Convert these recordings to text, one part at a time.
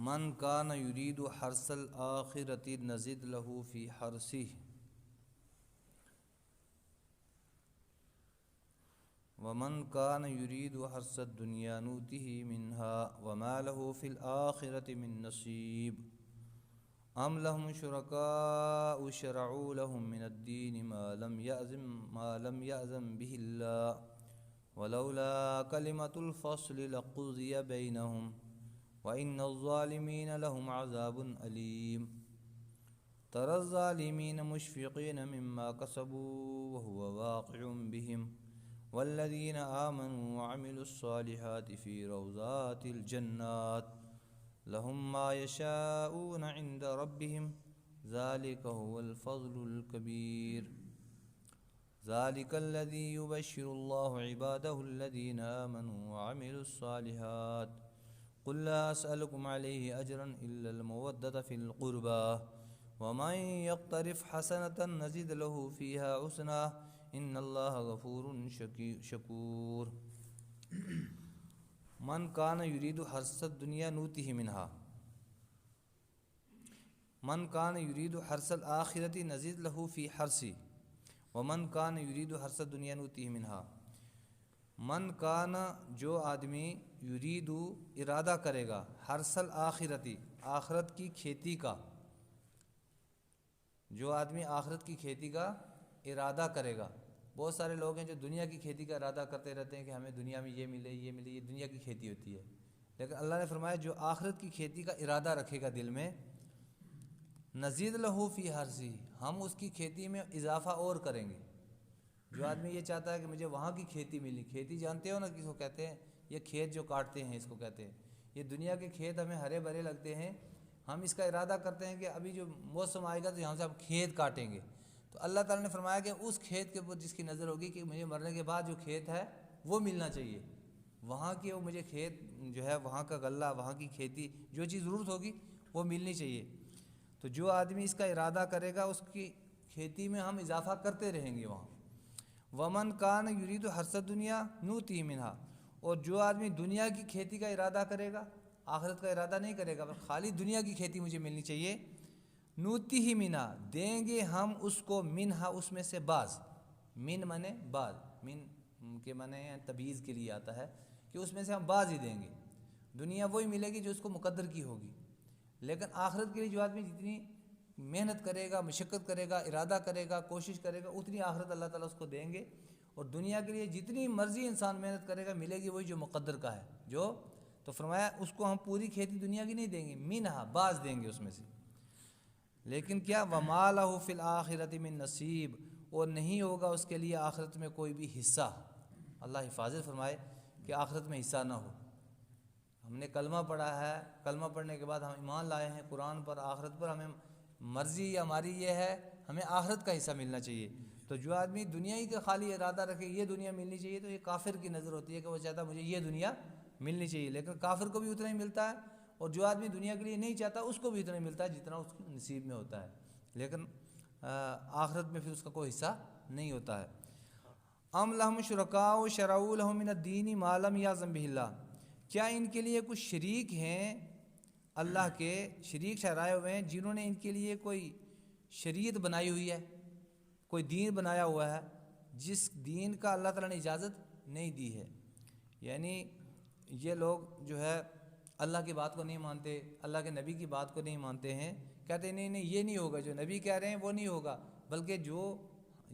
من کان یرید حرث الآخرۃ نزد له فی حرثہ ومن کان یرید حرث الدنیا نؤتہ منها وما له فی الآخرۃ من نصیب ام لهم شرکاء شرعوا لهم من الدین ما لم یأذن به اللہ ولولا کلمۃ الفصل لقضی بینہم وَإِنَّ الظَّالِمِينَ لَهُمْ عَذَابٌ أَلِيمٌ تَرَى الظَّالِمِينَ مُشْفِقِينَ مِمَّا كَسَبُوا وَهُوَ وَاقِعٌ بِهِمْ وَالَّذِينَ آمَنُوا وَعَمِلُوا الصَّالِحَاتِ فِي رَوْضَاتِ الْجَنَّاتِ لَهُمْ مَا يَشَاءُونَ عِندَ رَبِّهِمْ ذَلِكَ هُوَ الْفَضْلُ الْكَبِيرُ ذَلِكَ الَّذِي يُبَشِّرُ اللَّهُ عِبَادَهُ الَّذِينَ آمَنُوا وَعَمِلُوا الصَّالِحَاتِ قل لا أسألكم عليه أجرا إلا المودة في القربى ومن يقترف حسنة نزد له فيها حسنا إن الله غفور شكور من كان يريد حرث الدنيا نؤته منها من كان يريد حرث الآخرة نزد له في حرثه ومن كان يريد حرث الدنيا نؤته منها من کان جو آدمی یرید ارادہ کرے گا حرث الآخرتی آخرت کی کھیتی کا، جو آدمی آخرت کی کھیتی کا ارادہ کرے گا. بہت سارے لوگ ہیں جو دنیا کی کھیتی کا ارادہ کرتے رہتے ہیں کہ ہمیں دنیا میں یہ ملے یہ ملے، یہ دنیا کی کھیتی ہوتی ہے. لیکن اللہ نے فرمایا جو آخرت کی کھیتی کا ارادہ رکھے گا دل میں نزید لہو فی حرثہ، ہم اس کی کھیتی میں اضافہ اور کریں گے. جو آدمی یہ چاہتا ہے کہ مجھے وہاں کی کھیتی ملی، کھیتی جانتے ہو نا کس کو کہتے ہیں؟ یہ کھیت جو کاٹتے ہیں اس کو کہتے ہیں. یہ دنیا کے کھیت ہمیں ہرے بھرے لگتے ہیں، ہم اس کا ارادہ کرتے ہیں کہ ابھی جو موسم آئے گا تو یہاں سے ہم کھیت کاٹیں گے. تو اللہ تعالیٰ نے فرمایا کہ اس کھیت کے اوپر جس کی نظر ہوگی کہ مجھے مرنے کے بعد جو کھیت ہے وہ ملنا چاہیے، وہاں کی وہ مجھے کھیت جو ہے وہاں کا غلہ، وہاں کی کھیتی، جو چیز ضرورت ہوگی وہ ملنی چاہیے. تو جو آدمی اس کا ارادہ کرے گا اس کی کھیتی میں ہم اضافہ کرتے رہیں گے وہاں. ومن کان یرید حرث الدنیا نؤتہ منہا، اور جو آدمی دنیا کی کھیتی کا ارادہ کرے گا، آخرت کا ارادہ نہیں کرے گا، بس خالی دنیا کی کھیتی مجھے ملنی چاہیے، نؤتہ منہا دیں گے ہم اس کو، منہا اس میں سے بعض، من مانے بعض، من کے مانے تبعیض کے لیے آتا ہے کہ اس میں سے ہم بعض ہی دیں گے. دنیا وہی ملے گی جو اس کو مقدر کی ہوگی، لیکن آخرت کے لیے جو آدمی جتنی محنت کرے گا، مشقت کرے گا، ارادہ کرے گا، کوشش کرے گا، اتنی آخرت اللہ تعالیٰ اس کو دیں گے. اور دنیا کے لیے جتنی مرضی انسان محنت کرے گا ملے گی وہی جو مقدر کا ہے. جو تو فرمایا اس کو ہم پوری کھیتی دنیا کی نہیں دیں گے، منہا بعض دیں گے اس میں سے. لیکن کیا وما لہ فی الآخرۃ من نصیب، اور نہیں ہوگا اس کے لیے آخرت میں کوئی بھی حصہ. اللہ حفاظت فرمائے کہ آخرت میں حصہ نہ ہو. ہم نے کلمہ پڑھا ہے، کلمہ پڑھنے کے بعد ہم ایمان لائے ہیں قرآن پر، آخرت پر، ہمیں مرضی ہماری یہ ہے ہمیں آخرت کا حصہ ملنا چاہیے. تو جو آدمی دنیا ہی کا خالی ارادہ رکھے یہ دنیا ملنی چاہیے، تو یہ کافر کی نظر ہوتی ہے کہ وہ چاہتا ہے مجھے یہ دنیا ملنی چاہیے. لیکن کافر کو بھی اتنا ہی ملتا ہے، اور جو آدمی دنیا کے لیے نہیں چاہتا اس کو بھی اتنا ہی ملتا ہے جتنا اس کے نصیب میں ہوتا ہے. لیکن آخرت میں پھر اس کا کوئی حصہ نہیں ہوتا ہے. ام لہم شرکاء شرعوا لهم من الدین ما لم یأذن بہ اللہ، کیا ان کے لیے کچھ شریک ہیں، اللہ کے شریک ٹھہرائے ہوئے ہیں جنہوں نے ان کے لیے کوئی شریعت بنائی ہوئی ہے، کوئی دین بنایا ہوا ہے جس دین کا اللہ تعالیٰ نے اجازت نہیں دی ہے. یعنی یہ لوگ جو ہے اللہ کی بات کو نہیں مانتے، اللہ کے نبی کی بات کو نہیں مانتے ہیں، کہتے ہیں نہیں یہ نہیں ہوگا، جو نبی کہہ رہے ہیں وہ نہیں ہوگا، بلکہ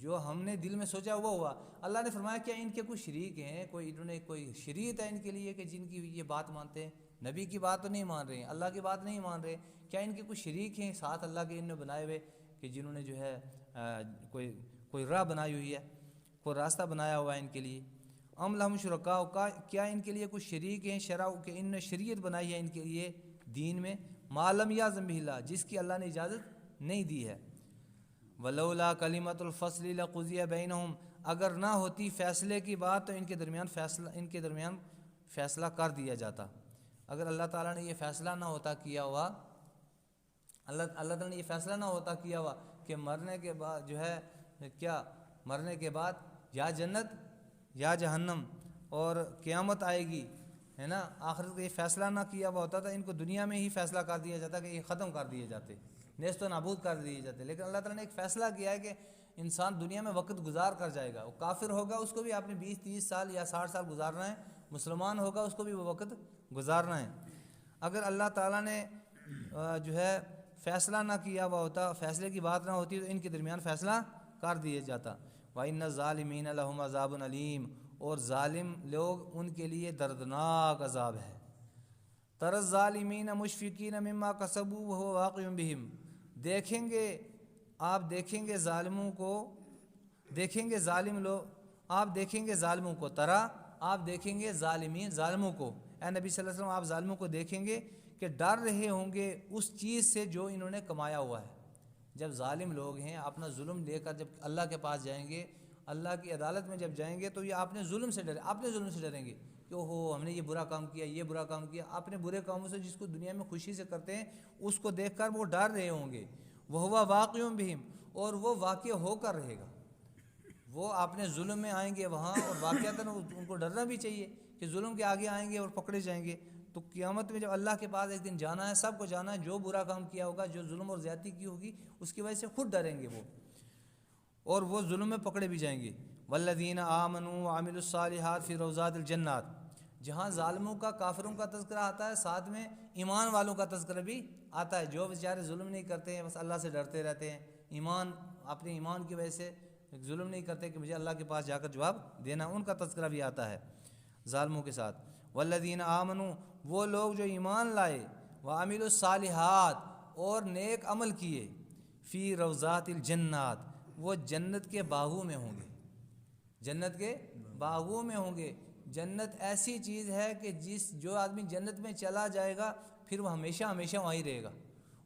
جو ہم نے دل میں سوچا وہ ہوا. اللہ نے فرمایا کیا ان کے کوئی شریک ہیں، انہوں نے کوئی شریعت ہے ان کے لیے کہ جن کی یہ بات مانتے ہیں؟ نبی کی بات تو نہیں مان رہے ہیں، اللہ کی بات نہیں مان رہے، کیا ان کے کچھ شریک ہیں ساتھ اللہ کے ان نے بنائے ہوئے کہ جنہوں نے جو ہے کوئی راہ بنائی ہوئی ہے، کوئی راستہ بنایا ہوا ہے ان کے لیے؟ ام لہم شرکاء، کیا ان کے لیے کچھ شریک ہیں شرع کہ ان نے شریعت بنائی ہے ان کے لیے دین میں، ما لم یأذن بہ اللہ جس کی اللہ نے اجازت نہیں دی ہے. ولولا کلمۃ الفصل لقضی بینہم، اگر نہ ہوتی فیصلے کی بات تو ان کے درمیان فیصلہ کر دیا جاتا. اگر اللہ تعالیٰ نے یہ فیصلہ نہ ہوتا کیا ہوا، اللہ تعالیٰ نے یہ فیصلہ نہ ہوتا کیا ہوا کہ مرنے کے بعد جو ہے کیا، مرنے کے بعد یا جنت یا جہنم، اور قیامت آئے گی ہے نا، آخرت کا یہ فیصلہ نہ کیا ہوا ہوتا تھا، ان کو دنیا میں ہی فیصلہ کر دیا جاتا کہ یہ ختم کر دیے جاتے، نیست و نابود کر دیے جاتے. لیکن اللہ تعالیٰ نے ایک فیصلہ کیا ہے کہ انسان دنیا میں وقت گزار کر جائے گا. وہ کافر ہوگا اس کو بھی آپ نے 20-30 سال یا 60 سال گزارنا ہے، مسلمان ہوگا اس کو بھی وہ وقت گزارنا ہے. اگر اللہ تعالیٰ نے جو ہے فیصلہ نہ کیا ہوا ہوتا، فیصلے کی بات نہ ہوتی، تو ان کے درمیان فیصلہ کر دیا جاتا. وَإِنَّ الظَّالِمِينَ لَهُمْ عَذَابٌ أَلِيمٌ، اور ظالم لوگ ان کے لیے دردناک عذاب ہے. تَرَى الظَّالِمِينَ مُشْفِقِينَ مِمَّا كَسَبُوا وَهُوَ واقع بِهِمْ، دیکھیں گے آپ، دیکھیں گے ظالموں کو، دیکھیں گے ظالم لوگ، آپ دیکھیں گے ظالموں کو، ترا آپ دیکھیں گے ظالمین، ظالموں کو، اے نبی صلی اللہ علیہ وسلم آپ ظالموں کو دیکھیں گے کہ ڈر رہے ہوں گے اس چیز سے جو انہوں نے کمایا ہوا ہے. جب ظالم لوگ ہیں اپنا ظلم لے کر جب اللہ کے پاس جائیں گے، اللہ کی عدالت میں جب جائیں گے، تو یہ اپنے ظلم سے ڈرے، اپنے ظلم سے ڈریں گے کہ اوہو ہم نے یہ برا کام کیا، یہ برا کام کیا. اپنے برے کاموں سے جس کو دنیا میں خوشی سے کرتے ہیں اس کو دیکھ کر وہ ڈر رہے ہوں گے. وَهُوَ وَاقِعٌ بِهِمْ، اور وہ واقع ہو کر رہے گا. وہ اپنے ظلم میں آئیں گے وہاں، اور واقعتاً ان کو ڈرنا بھی چاہیے کہ ظلم کے آگے آئیں گے اور پکڑے جائیں گے. تو قیامت میں جب اللہ کے پاس ایک دن جانا ہے، سب کو جانا ہے، جو برا کام کیا ہوگا، جو ظلم اور زیادتی کی ہوگی، اس کی وجہ سے خود ڈریں گے وہ، اور وہ ظلم میں پکڑے بھی جائیں گے. والذین آمنوا وعملوا الصالحات فی روضات الجنات، جہاں ظالموں کا، کافروں کا تذکرہ آتا ہے، ساتھ میں ایمان والوں کا تذکرہ بھی آتا ہے، جو بیچارے ظلم نہیں کرتے ہیں، بس اللہ سے ڈرتے رہتے ہیں، ایمان، اپنے ایمان کی وجہ سے ظلم نہیں کرتے کہ مجھے اللہ کے پاس جا کر جواب دینا، ان کا تذکرہ بھی آتا ہے ظالموں کے ساتھ. والذین آمنوا، وہ لوگ جو ایمان لائے، وعملوا الصالحات، اور نیک عمل کیے، فی روضات الجنات، وہ جنت کے باغوں میں ہوں گے، جنت کے باغوں میں ہوں گے. جنت ایسی چیز ہے کہ جو آدمی جنت میں چلا جائے گا پھر وہ ہمیشہ ہمیشہ وہیں رہے گا،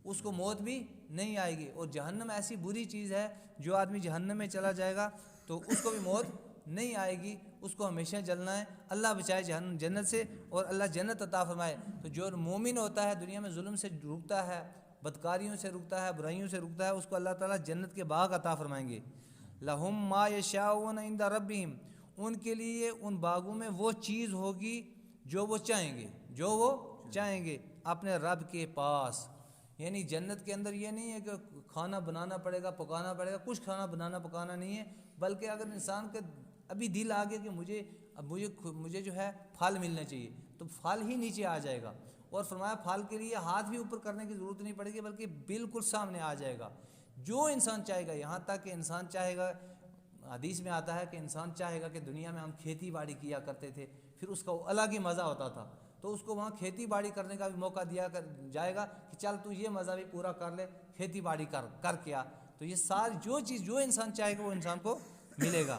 اس کو موت بھی نہیں آئے گی. اور جہنم ایسی بری چیز ہے، جو آدمی جہنم میں چلا جائے گا تو اس کو بھی موت نہیں آئے گی، اس کو ہمیشہ جلنا ہے. اللہ بچائے جنت سے، اور اللہ جنت عطا فرمائے. تو جو مومن ہوتا ہے دنیا میں ظلم سے رکتا ہے، بدکاریوں سے رکتا ہے، برائیوں سے رکتا ہے، اس کو اللہ تعالیٰ جنت کے باغ عطا فرمائیں گے. لہم ما یشاؤون عند ربہم، ان کے لیے ان باغوں میں وہ چیز ہوگی جو وہ چاہیں گے، جو وہ چاہیں گے اپنے رب کے پاس. یعنی جنت کے اندر یہ نہیں ہے کہ کھانا بنانا پڑے گا، پکانا پڑے گا، کچھ کھانا بنانا پکانا نہیں ہے، بلکہ اگر انسان کے ابھی دل آ گیا کہ مجھے جو ہے پھل ملنا چاہیے، تو پھل ہی نیچے آ جائے گا. اور فرمایا پھل کے لیے ہاتھ بھی اوپر کرنے کی ضرورت نہیں پڑے گی، بلکہ بالکل سامنے آ جائے گا جو انسان چاہے گا. یہاں تک کہ انسان چاہے گا، حدیث میں آتا ہے کہ انسان چاہے گا کہ دنیا میں ہم کھیتی باڑی کیا کرتے تھے، پھر اس کا الگ ہی مزہ ہوتا تھا، تو اس کو وہاں کھیتی باڑی کرنے کا بھی موقع دیا جائے گا کہ چل تو یہ مزہ بھی پورا کر لے، کھیتی باڑی کر کیا. تو یہ ساری جو چیز جو انسان چاہے گا وہ انسان کو ملے گا.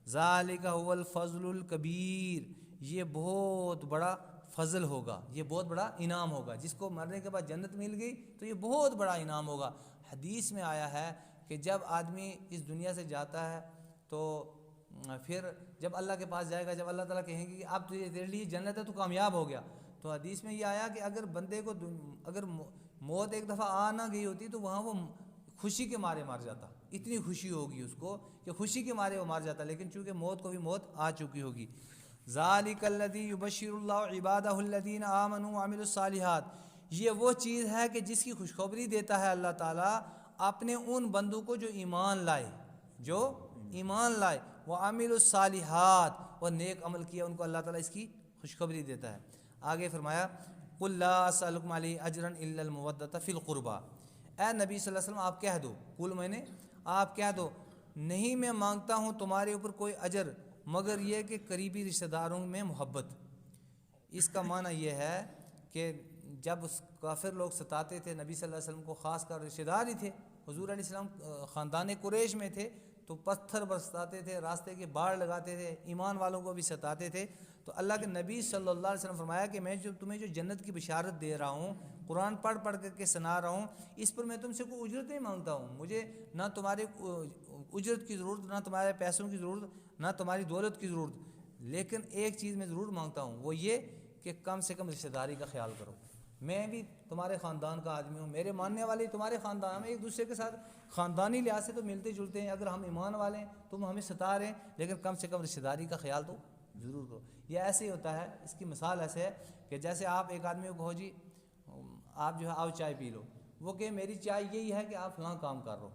ذالک هو الفضل الکبیر، یہ بہت بڑا فضل ہوگا، یہ بہت بڑا انعام ہوگا. جس کو مرنے کے بعد جنت مل گئی تو یہ بہت بڑا انعام ہوگا. حدیث میں آیا ہے کہ جب آدمی اس دنیا سے جاتا ہے تو پھر جب اللہ کے پاس جائے گا، جب اللہ تعالیٰ کہیں گے کہ اب تیرے لیے جنت ہے، تو کامیاب ہو گیا. تو حدیث میں یہ آیا کہ اگر بندے کو اگر موت ایک دفعہ آ نہ گئی ہوتی تو وہاں وہ خوشی کے مارے مار جاتا، اتنی خوشی ہوگی اس کو کہ خوشی کے مارے وہ مار جاتا. لیکن چونکہ موت کو بھی موت آ چکی ہوگی. ذالک الذی یبشر اللہ عبادہ الذین آمنوا وعملوا الصالحات، یہ وہ چیز ہے کہ جس کی خوشخبری دیتا ہے اللہ تعالیٰ اپنے ان بندوں کو جو ایمان لائے، جو ایمان لائے، وعملوا الصالحات، اور نیک عمل کیا، ان کو اللہ تعالیٰ اس کی خوشخبری دیتا ہے. آگے فرمایا قل لا اسألکم علیہ اجرا الا المودۃ فی القربى، اے نبی صلی اللہ علیہ وسلم آپ کہہ دو، قل میں نے آپ کہہ دو، نہیں میں مانگتا ہوں تمہارے اوپر کوئی اجر مگر یہ کہ قریبی رشتہ داروں میں محبت. اس کا معنی یہ ہے کہ جب کافر لوگ ستاتے تھے نبی صلی اللہ علیہ وسلم کو، خاص کر رشتہ دار ہی تھے، حضور علیہ السلام خاندان قریش میں تھے، تو پتھر برساتے تھے، راستے کے باڑ لگاتے تھے، ایمان والوں کو بھی ستاتے تھے. تو اللہ کے نبی صلی اللہ علیہ وسلم فرمایا کہ میں تمہیں جو جنت کی بشارت دے رہا ہوں، قرآن پڑھ کر کے سنا رہا ہوں، اس پر میں تم سے کوئی اجرت نہیں مانگتا ہوں. مجھے نہ تمہاری اجرت کی ضرورت، نہ تمہارے پیسوں کی ضرورت، نہ تمہاری دولت کی ضرورت، لیکن ایک چیز میں ضرور مانگتا ہوں، وہ یہ کہ کم سے کم رشتہ داری کا خیال کرو. میں بھی تمہارے خاندان کا آدمی ہوں، میرے ماننے والے تمہارے خاندان، ہم ایک دوسرے کے ساتھ خاندانی لحاظ سے تو ملتے جلتے ہیں. اگر ہم ایمان والے ہیں تم ہمیں ستا رہے ہیں، لیکن کم سے کم رشتہ داری کا خیال تو ضرور کرو. یہ ایسے ہی ہوتا ہے. اس کی مثال ایسے ہے کہ جیسے آپ ایک آدمی کو کہو جی آپ جو ہے آؤ چائے پی لو, وہ کہ میری چائے یہی ہے کہ آپ فلاں کام کر رہو,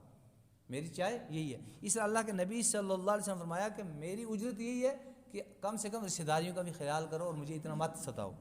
میری چائے یہی ہے. اس لیے اللہ کے نبی صلی اللہ علیہ وسلم نے فرمایا کہ میری اجرت یہی ہے کہ کم سے کم رشتہ داریوں کا بھی خیال کرو اور مجھے اتنا مت ستاؤ.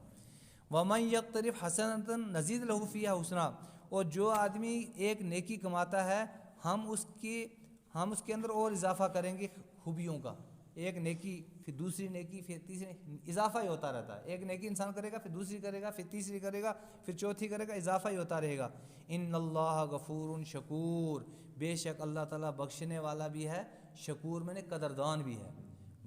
وَمَن يَقْتَرِفْ حَسَنَةً نَزِيدْ لَهُ فِيهَا حُسْنًا, اور جو آدمی ایک نیکی کماتا ہے ہم اس کے اندر اور اضافہ کریں گے خوبیوں کا. ایک نیکی پھر دوسری نیکی پھر تیسری, اضافہ ہی ہوتا رہتا ہے. ایک نیکی انسان کرے گا پھر دوسری کرے گا پھر تیسری کرے گا پھر چوتھی کرے گا, اضافہ ہی ہوتا رہے گا. ان اللہ غفور شکور, بے شک اللہ تعالیٰ بخشنے والا بھی ہے, شکور میں نے قدردان بھی ہے.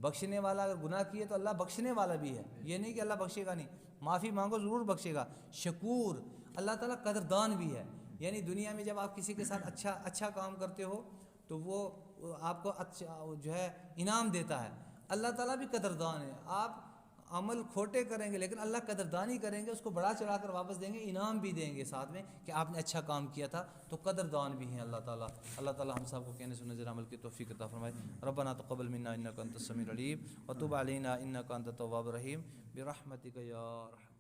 بخشنے والا اگر گناہ کیے تو اللہ بخشنے والا بھی ہے, یہ نہیں کہ اللہ بخشے گا نہیں, معافی مانگو ضرور بخشے گا. شکور اللہ تعالیٰ قدردان بھی ہے. یعنی دنیا میں جب آپ کسی کے ساتھ اچھا کام کرتے ہو تو وہ آپ کو اچھا جو ہے انعام دیتا ہے. اللہ تعالیٰ بھی قدردان ہے. آپ عمل کھوٹے کریں گے لیکن اللہ قدردانی کریں گے, اس کو بڑا چڑھا کر واپس دیں گے, انعام بھی دیں گے ساتھ میں کہ آپ نے اچھا کام کیا تھا, تو قدردان بھی ہیں اللہ تعالیٰ. اللہ تعالیٰ ہم سب کو کہنے سننے ذرا عمل کی توفیق عطا فرمائے. ربنا تقبل منا انک انت السمیع العلیم وتب علینا انک انت التواب الرحیم برحمتک یا ارحم